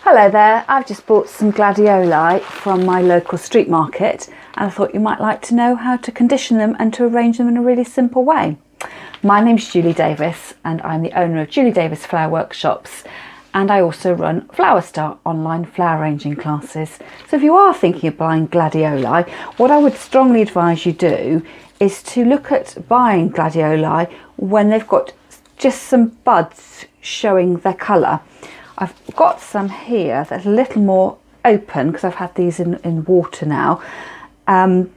Hello there, I've just bought some gladioli from my local street market and I thought you might like to know how to condition them and to arrange them in a really simple way. My name's Julie Davis and I'm the owner of Julie Davis Flower Workshops, and I also run Flower Star online flower arranging classes. So if you are thinking of buying gladioli, what I would strongly advise you do is to look at buying gladioli when they've got just some buds showing their colour. I've got some here that's a little more open because I've had these in water now. And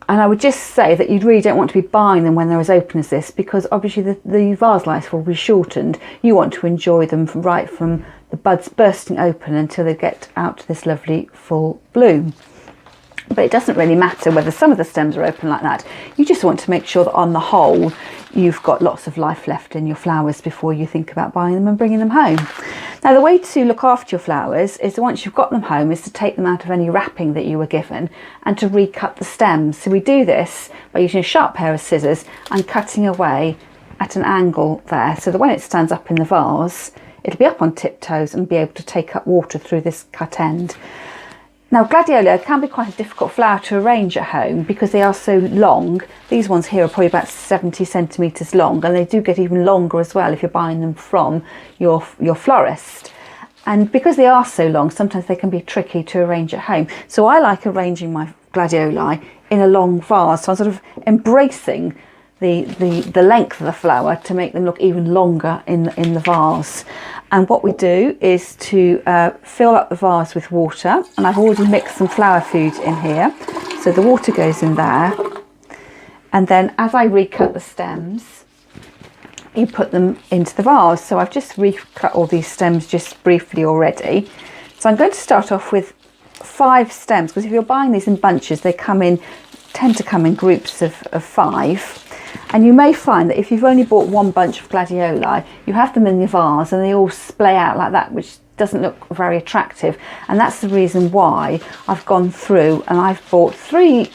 I would just say that you really don't want to be buying them when they're as open as this, because obviously the vase life will be shortened. You want to enjoy them right from the buds bursting open until they get out to this lovely full bloom. But it doesn't really matter whether some of the stems are open like that. You just want to make sure that on the whole you've got lots of life left in your flowers before you think about buying them and bringing them home. Now, the way to look after your flowers is, once you've got them home, is to take them out of any wrapping that you were given and to recut the stems. So we do this by using a sharp pair of scissors and cutting away at an angle there, so that when it stands up in the vase it'll be up on tiptoes and be able to take up water through this cut end. Now, gladioli can be quite a difficult flower to arrange at home because they are so long. These ones here are probably about 70 centimetres long, and they do get even longer as well if you're buying them from your florist. And because they are so long, sometimes they can be tricky to arrange at home. So I like arranging my gladioli in a long vase. So I'm sort of embracing the length of the flower to make them look even longer in the vase. And what we do is to fill up the vase with water, and I've already mixed some flower food in here, so the water goes in there, and then as I recut the stems you put them into the vase. So I've just recut all these stems just briefly already. So I'm going to start off with 5 stems, because if you're buying these in bunches they tend to come in groups of 5. And you may find that if you've only bought one bunch of gladioli, you have them in your vase and they all splay out like that, which doesn't look very attractive. And that's the reason why I've gone through and I've bought 3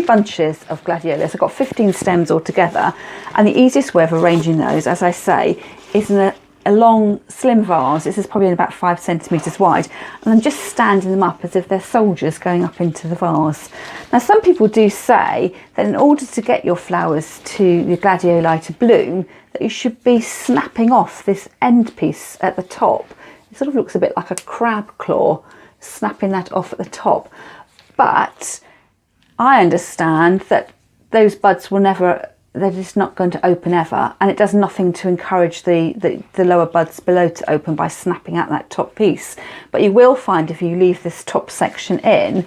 bunches of gladiolis. I've got 15 stems altogether, and the easiest way of arranging those, as I say, is in a long slim vase. This is probably about 5 centimetres wide, and I'm just standing them up as if they're soldiers going up into the vase. Now, some people do say that in order to get your flowers to your gladioli to bloom, that you should be snapping off this end piece at the top. It sort of looks a bit like a crab claw, snapping that off at the top. But I understand that those buds will never, they're just not going to open ever, and it does nothing to encourage the lower buds below to open by snapping out that top piece. But you will find, if you leave this top section in,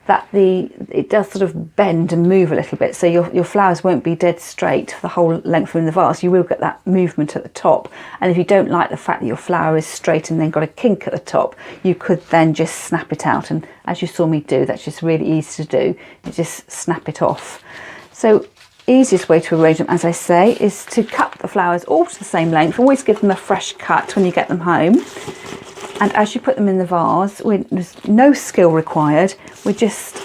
that it does sort of bend and move a little bit, so your flowers won't be dead straight for the whole length in the vase. You will get that movement at the top, and if you don't like the fact that your flower is straight and then got a kink at the top, you could then just snap it out, and as you saw me do, that's just really easy to do. You just snap it off. So easiest way to arrange them, as I say, is to cut the flowers all to the same length. Always give them a fresh cut when you get them home. And as you put them in the vase, there's no skill required. We're just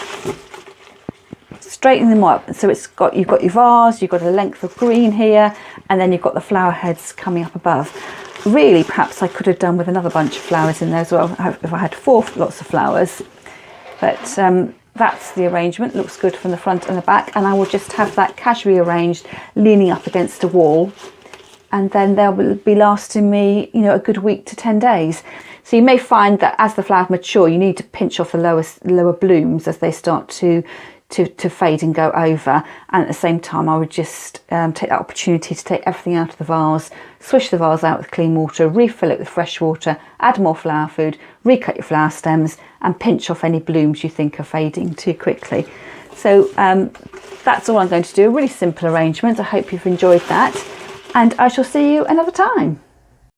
straightening them up. So you've got your vase, you've got a length of green here, and then you've got the flower heads coming up above. Really, perhaps I could have done with another bunch of flowers in there as well, if I had 4 lots of flowers. But that's the arrangement. Looks good from the front and the back, and I will just have that casually arranged, leaning up against a wall, and then they'll be lasting me, a good week to 10 days. So you may find that as the flowers mature, you need to pinch off the lower blooms as they start to fade and go over. And at the same time, I would just take that opportunity to take everything out of the vase, swish the vase out with clean water, refill it with fresh water, add more flower food, recut your flower stems, and pinch off any blooms you think are fading too quickly. So that's all I'm going to do. A really simple arrangement. I hope you've enjoyed that, and I shall see you another time.